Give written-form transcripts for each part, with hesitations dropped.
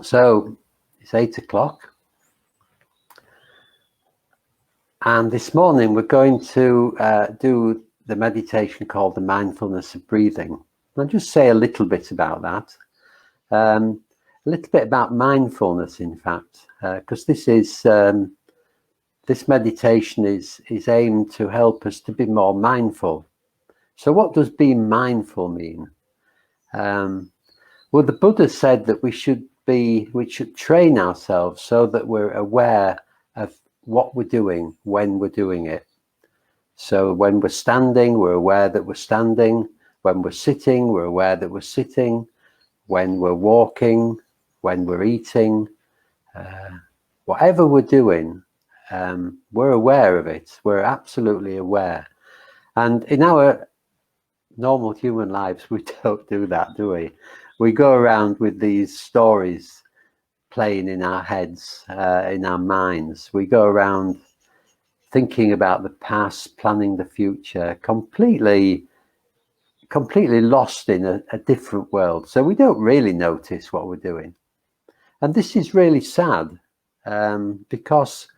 So it's 8 o'clock. And this morning we're going to do the meditation called the Mindfulness of Breathing. I'll just say a little bit about that. A little bit about mindfulness, in fact, because this meditation is aimed to help us to be more mindful. So what does being mindful mean? Well, the Buddha said that we should train ourselves so that we're aware of what we're doing when we're doing it. So when we're standing, we're aware that we're standing. When we're sitting, we're aware that we're sitting. When we're walking, when we're eating, whatever we're doing, we're aware of it. We're absolutely aware. And in our normal human lives, we don't do that, do we? We go around with these stories playing in our heads, in our minds. We go around thinking about the past, planning the future, completely lost in a different world. So we don't really notice what we're doing. And this is really sad, because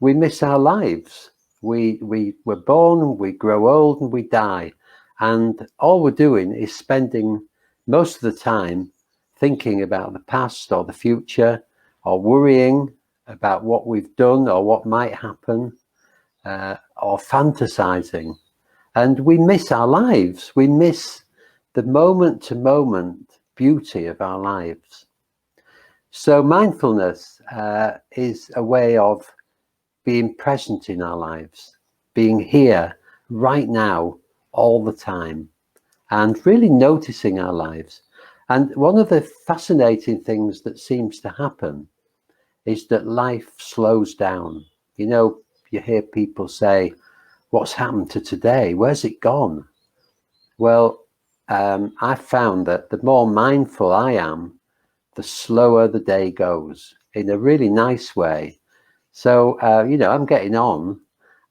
we miss our lives. We're born, we grow old, and we die. And all we're doing is spending most of the time thinking about the past or the future, or worrying about what we've done or what might happen, or fantasizing. And we miss our lives. We miss the moment-to-moment beauty of our lives. So mindfulness is a way of being present in our lives, being here right now all the time, and really noticing our lives. And one of the fascinating things that seems to happen is that life slows down. You know, you hear people say, what's happened to today? Where's it gone? Well, I found that the more mindful I am, the slower the day goes, in a really nice way. So, I'm getting on.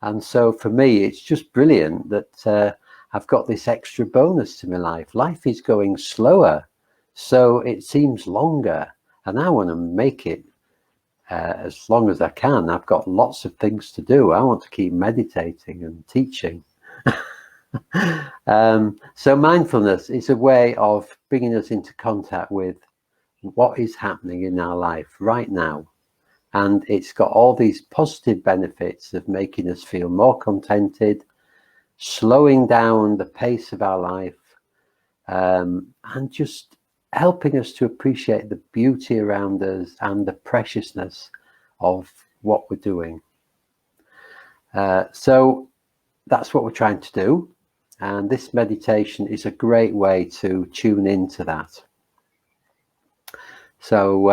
And so for me, it's just brilliant that I've got this extra bonus to my life. Life is going slower, so it seems longer. And I want to make it as long as I can. I've got lots of things to do. I want to keep meditating and teaching. So mindfulness is a way of bringing us into contact with what is happening in our life right now. And it's got all these positive benefits of making us feel more contented, slowing down the pace of our life, and just helping us to appreciate the beauty around us and the preciousness of what we're doing. So that's what we're trying to do. And this meditation is a great way to tune into that. So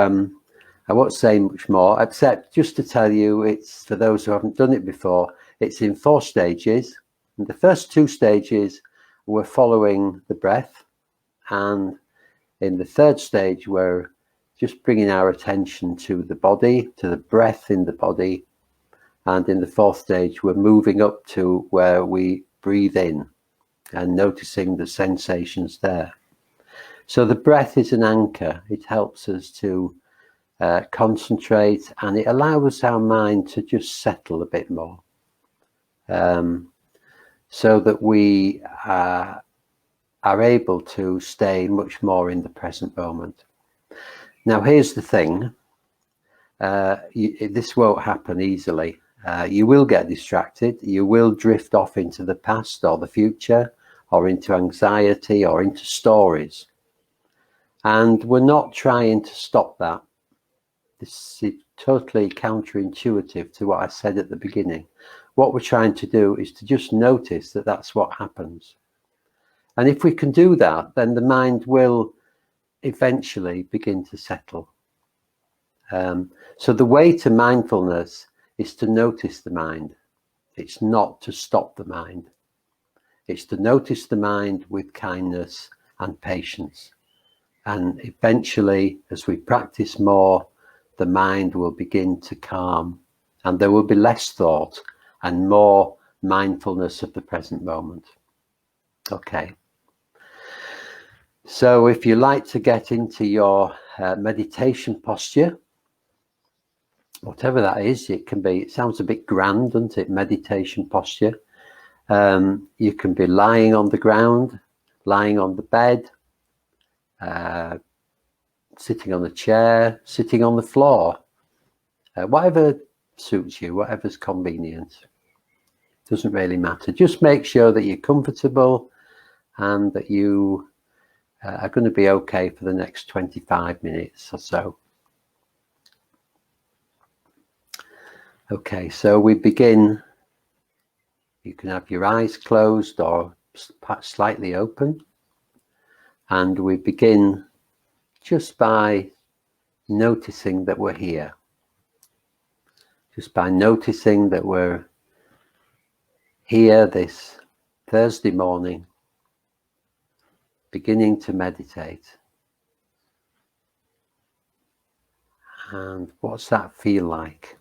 I won't say much more, except just to tell you, it's for those who haven't done it before, it's in 4 stages. And the first 2 stages, we're following the breath. And in the 3rd stage, we're just bringing our attention to the body, to the breath in the body. And in the 4th stage, we're moving up to where we breathe in and noticing the sensations there. So the breath is an anchor. It helps us to concentrate, and it allows our mind to just settle a bit more, so that we are able to stay much more in the present moment. Now, here's the thing. This won't happen easily. You will get distracted. You will drift off into the past or the future, or into anxiety, or into stories. And we're not trying to stop that. This is totally counterintuitive to what I said at the beginning. What we're trying to do is to just notice that that's what happens. And if we can do that, then the mind will eventually begin to settle. So the way to mindfulness is to notice the mind. It's not to stop the mind. It's to notice the mind with kindness and patience. And eventually, as we practice more, the mind will begin to calm, and there will be less thought and more mindfulness of the present moment. Okay. So if you like to get into your meditation posture, whatever that is. It can be, it sounds a bit grand, doesn't it? Meditation posture. You can be lying on the ground, lying on the bed, sitting on a chair, sitting on the floor, whatever suits you, whatever's convenient. Doesn't really matter. Just make sure that you're comfortable and that you are going to be okay for the next 25 minutes or so. Okay, so we begin. You can have your eyes closed or slightly open, and we begin just by noticing that we're here. Just by noticing that we're here this Thursday morning, beginning to meditate. And what's that feel like?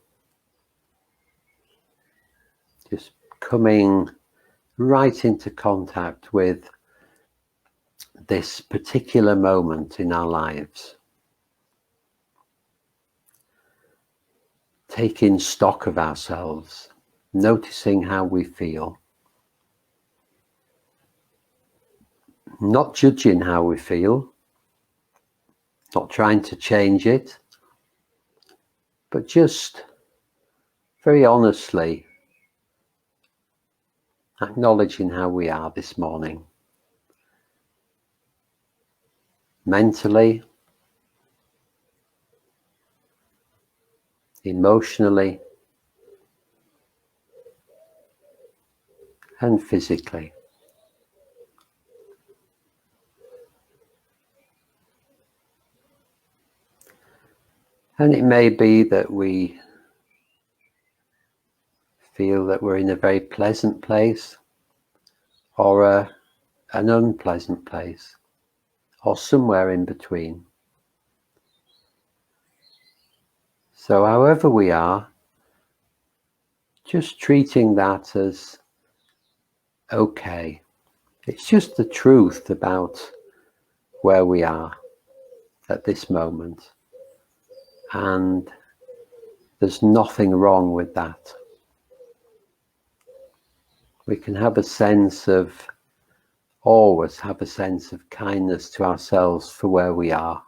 Just coming right into contact with this particular moment in our lives. Taking stock of ourselves, noticing how we feel. Not judging how we feel, not trying to change it, but just very honestly acknowledging how we are this morning. Mentally, emotionally, and physically. And it may be that we feel that we're in a very pleasant place or an unpleasant place or somewhere in between. So however we are, just treating that as okay. It's just the truth about where we are at this moment. And there's nothing wrong with that. We can have a sense of, always have a sense of kindness to ourselves for where we are.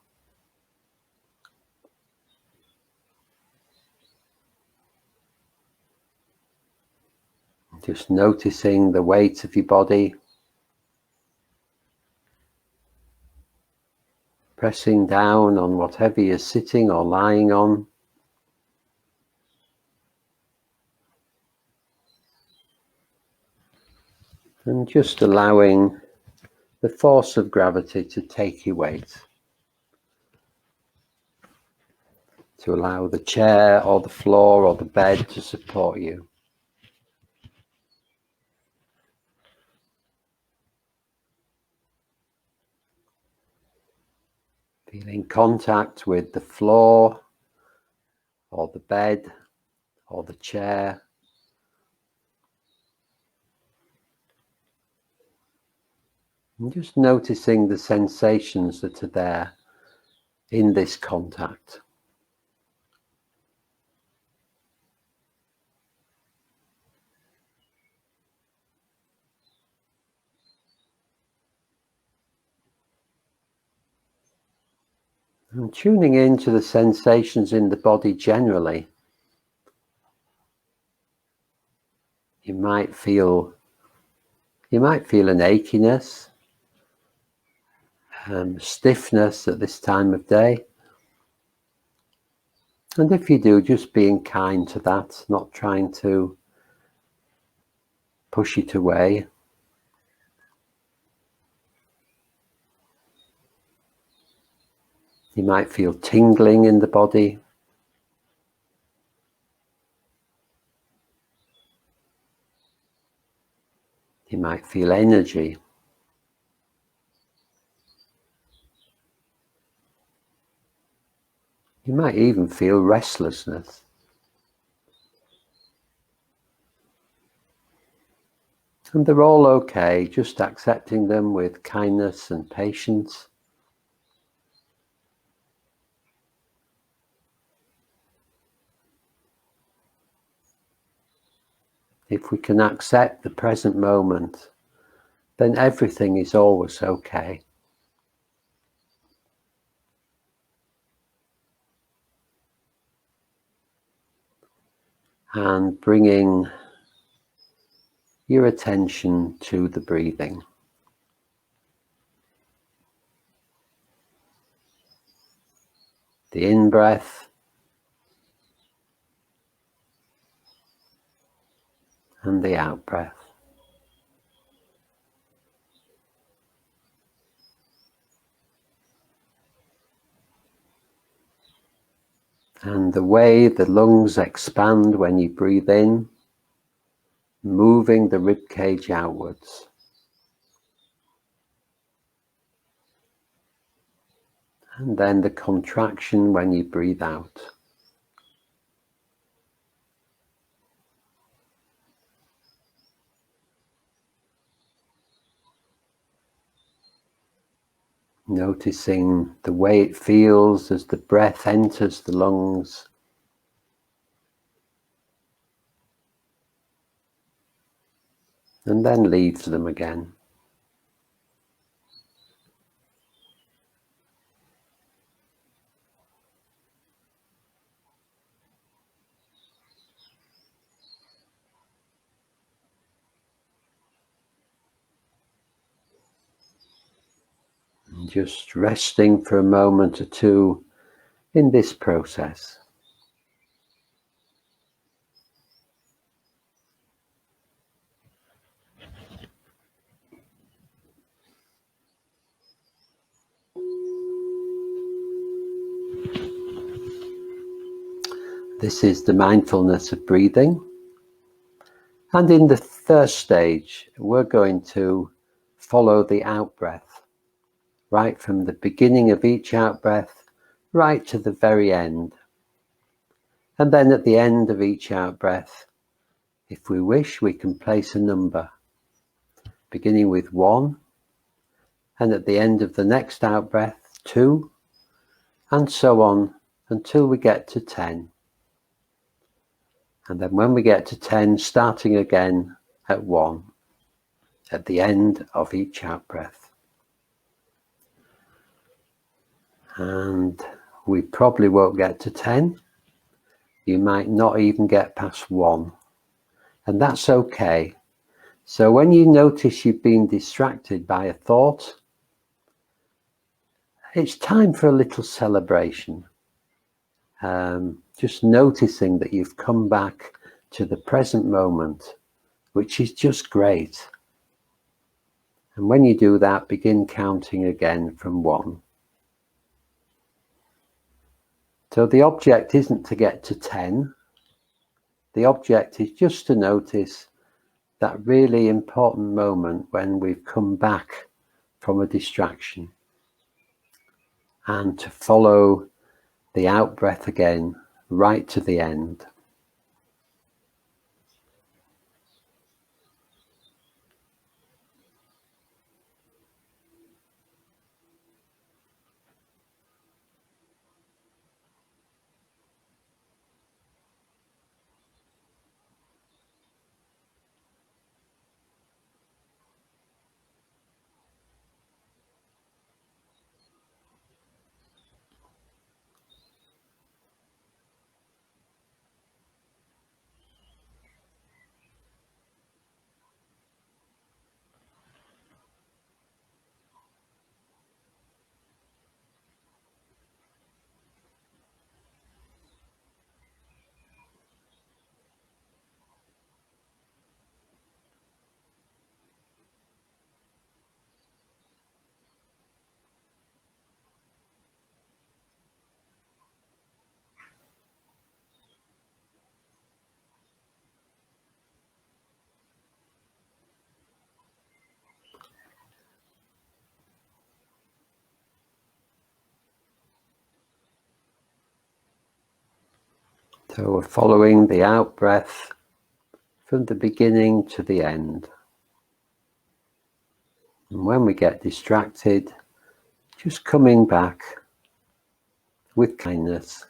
Just noticing the weight of your body, pressing down on whatever you're sitting or lying on. And just allowing the force of gravity to take your weight. To allow the chair or the floor or the bed to support you. Feeling contact with the floor or the bed or the chair. And just noticing the sensations that are there in this contact. And tuning into the sensations in the body generally. You might feel an achiness, stiffness at this time of day. And if you do, just being kind to that, not trying to push it away. You might feel tingling in the body. You might feel energy. You might even feel restlessness. And they're all okay, just accepting them with kindness and patience. if we can accept the present moment, then everything is always okay. And bringing your attention to the breathing. The in-breath and the out-breath. And the way the lungs expand when you breathe in, moving the ribcage outwards. And then the contraction when you breathe out. Noticing the way it feels as the breath enters the lungs. And then leaves them again. And just resting for a moment or two in this process. This is the mindfulness of breathing. And in the first stage, we're going to follow the out-breath, right from the beginning of each out-breath, right to the very end. And then at the end of each out-breath, if we wish, we can place a number, beginning with 1, and at the end of the next out-breath, 2, and so on until we get to 10. And then when we get to 10, starting again at 1, at the end of each out-breath. And we probably won't get to 10. You might not even get past 1. And that's okay. So when you notice you've been distracted by a thought, it's time for a little celebration. Just noticing that you've come back to the present moment, which is just great. And when you do that, begin counting again from 1. So the object isn't to get to 10. The object is just to notice that really important moment when we've come back from a distraction, and to follow the out-breath again right to the end. So we're following the out-breath from the beginning to the end. And when we get distracted, just coming back with kindness.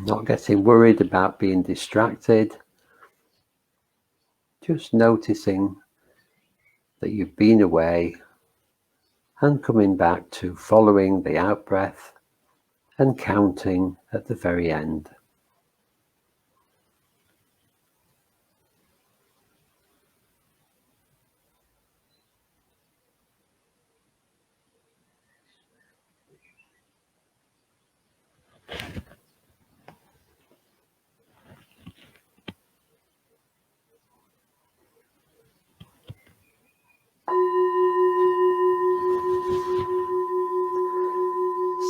not getting worried about being distracted, just noticing that you've been away and coming back to following the out-breath and counting at the very end.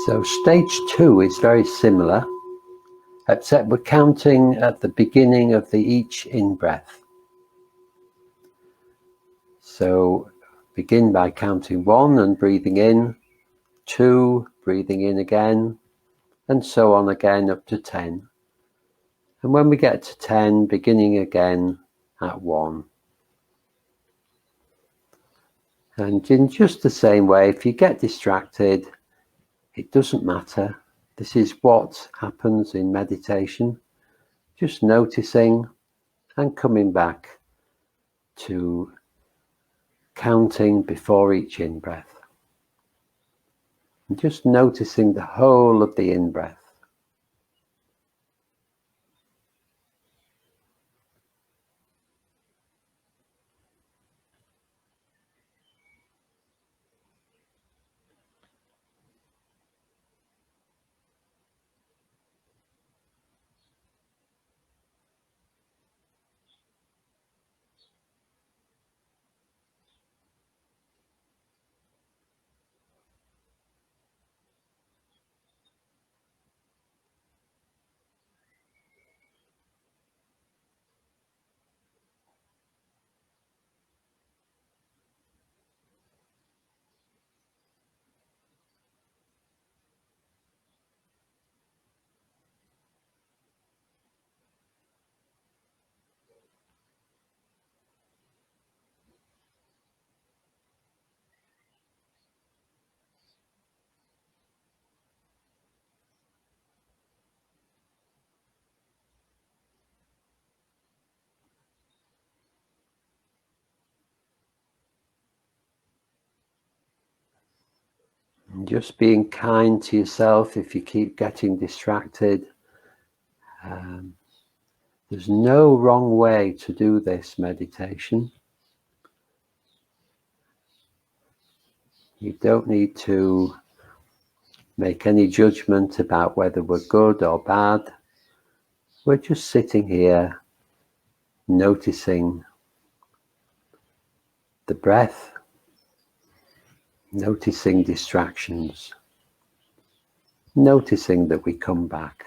So stage 2 is very similar, except we're counting at the beginning of each in-breath. So begin by counting 1 and breathing in, 2, breathing in again, and so on again up to 10. And when we get to 10, beginning again at 1. And in just the same way, if you get distracted, it doesn't matter. This is what happens in meditation. Just noticing and coming back to counting before each in-breath. And just noticing the whole of the in-breath. And just being kind to yourself if you keep getting distracted. There's no wrong way to do this meditation. You don't need to make any judgment about whether we're good or bad. We're just sitting here, noticing the breath, noticing distractions, noticing that we come back.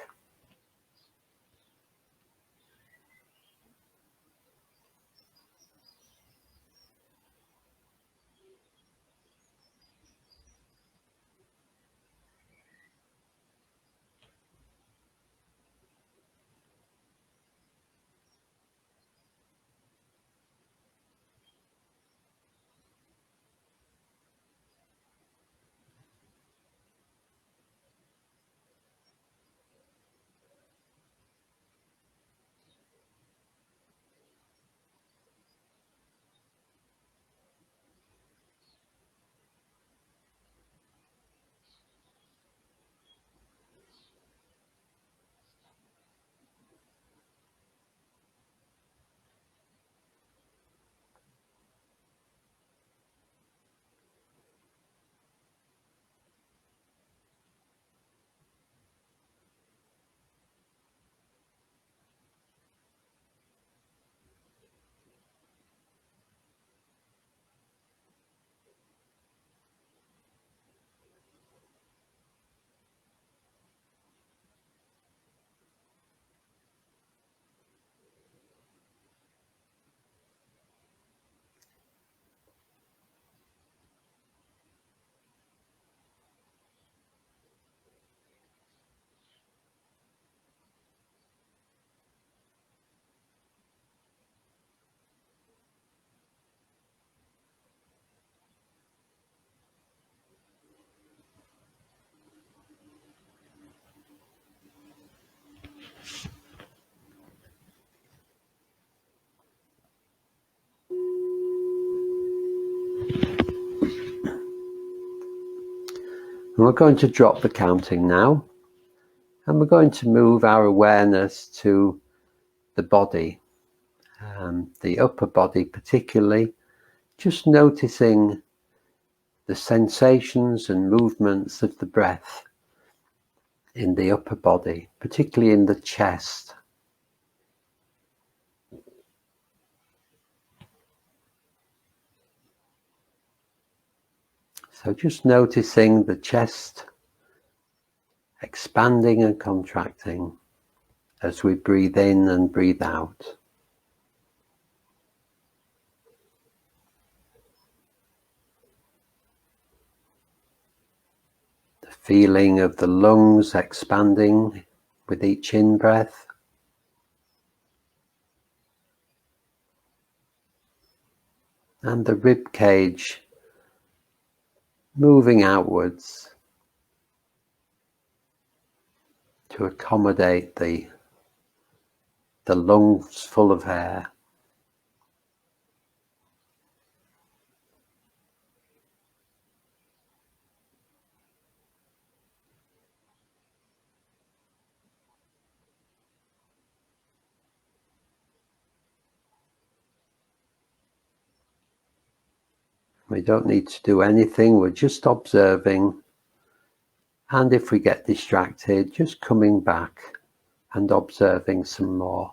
And we're going to drop the counting now, and we're going to move our awareness to the body, the upper body particularly, just noticing the sensations and movements of the breath in the upper body, particularly in the chest. So just noticing the chest expanding and contracting as we breathe in and breathe out. The feeling of the lungs expanding with each in-breath. And the rib cage moving outwards to accommodate the lungs full of air. We don't need to do anything, we're just observing, and if we get distracted, just coming back and observing some more.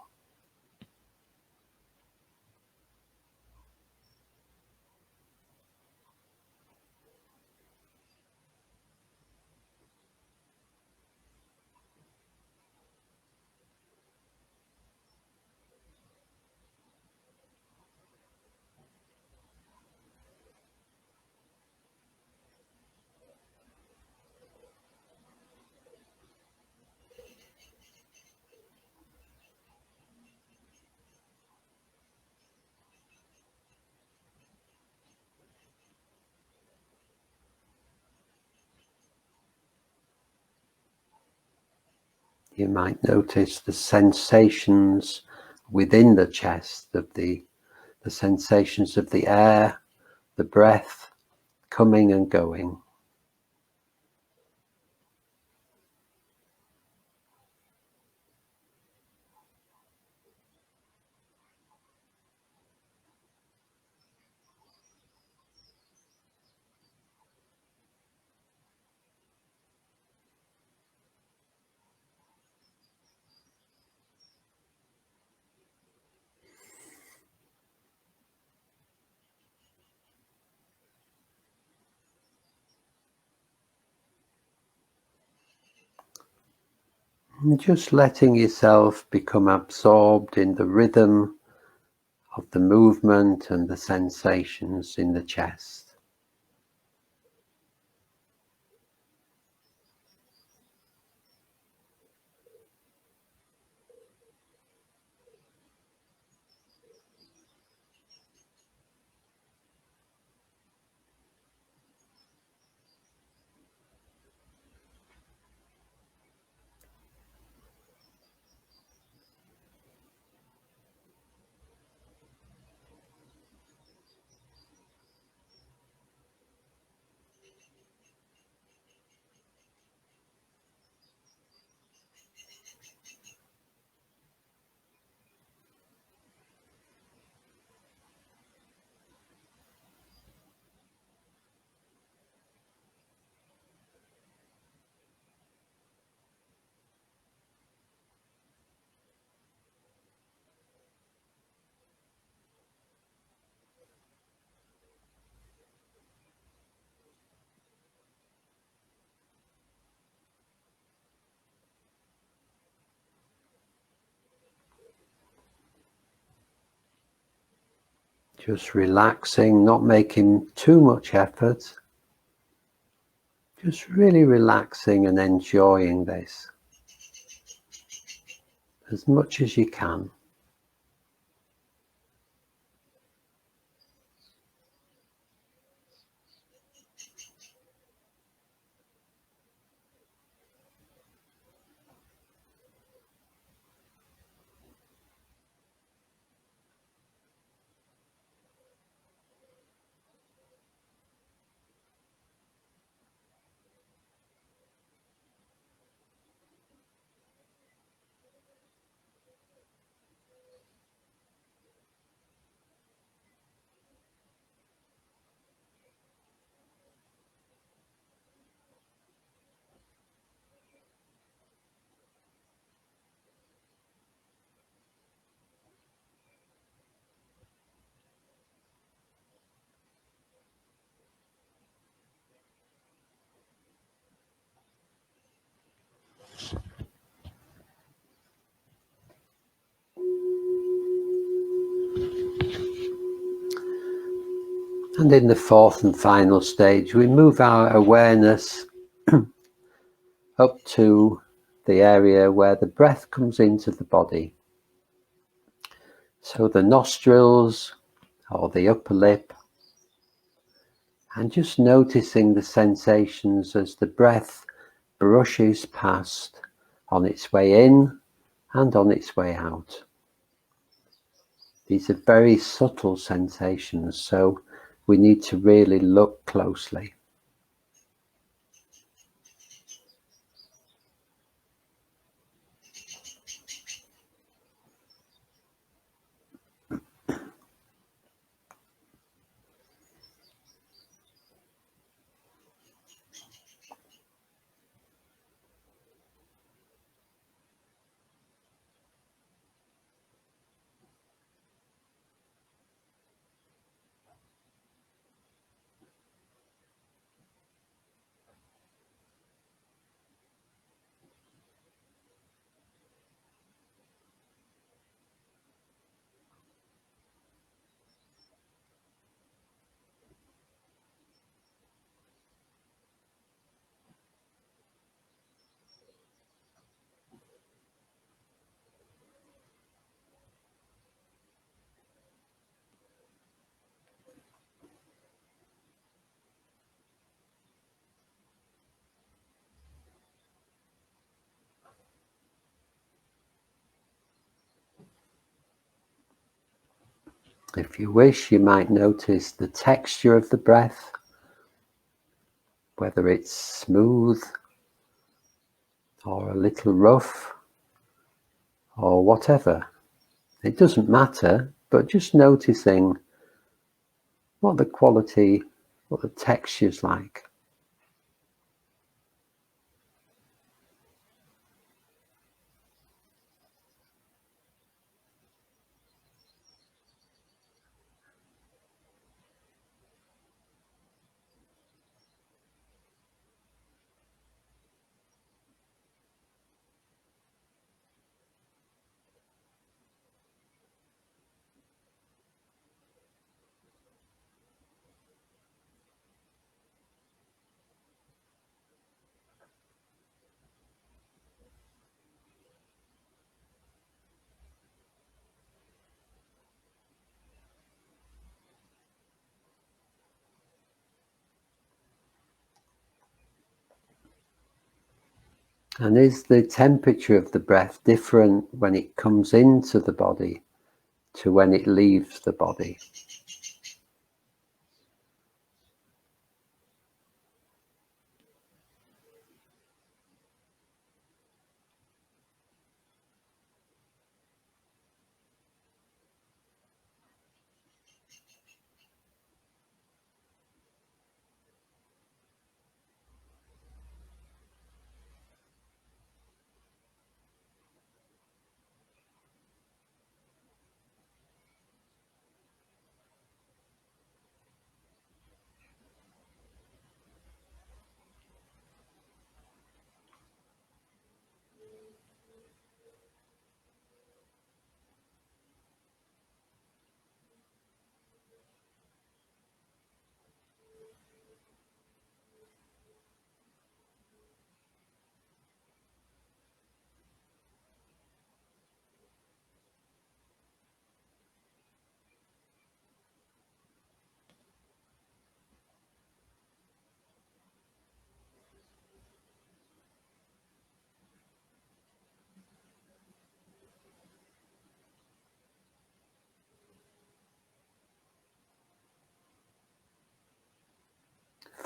You might notice the sensations within the chest of the sensations of the air, the breath coming and going. And just letting yourself become absorbed in the rhythm of the movement and the sensations in the chest. Just relaxing, not making too much effort. Just really relaxing and enjoying this as much as you can. And in the fourth and final stage, we move our awareness up to the area where the breath comes into the body. So the nostrils or the upper lip, and just noticing the sensations as the breath brushes past on its way in and on its way out. These are very subtle sensations, so we need to really look closely. If you wish, you might notice the texture of the breath, whether it's smooth or a little rough or whatever. It doesn't matter, but just noticing what the quality, what the texture's like. And is the temperature of the breath different when it comes into the body to when it leaves the body?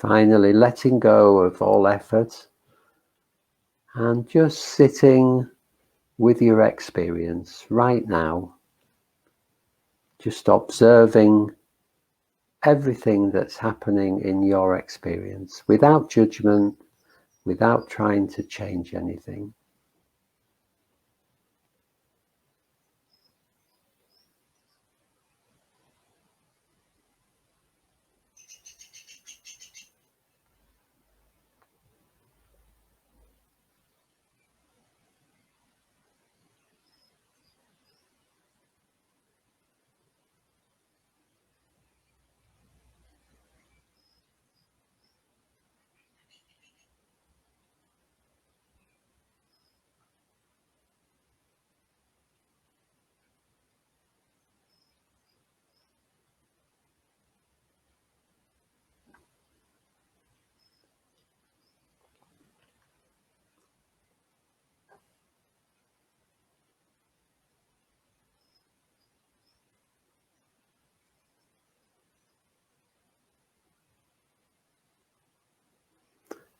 Finally, letting go of all effort and just sitting with your experience right now, just observing everything that's happening in your experience without judgment, without trying to change anything.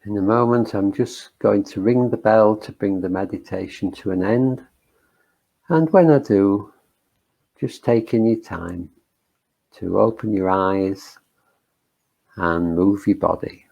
In a moment, I'm just going to ring the bell to bring the meditation to an end. And when I do, just taking your time to open your eyes and move your body.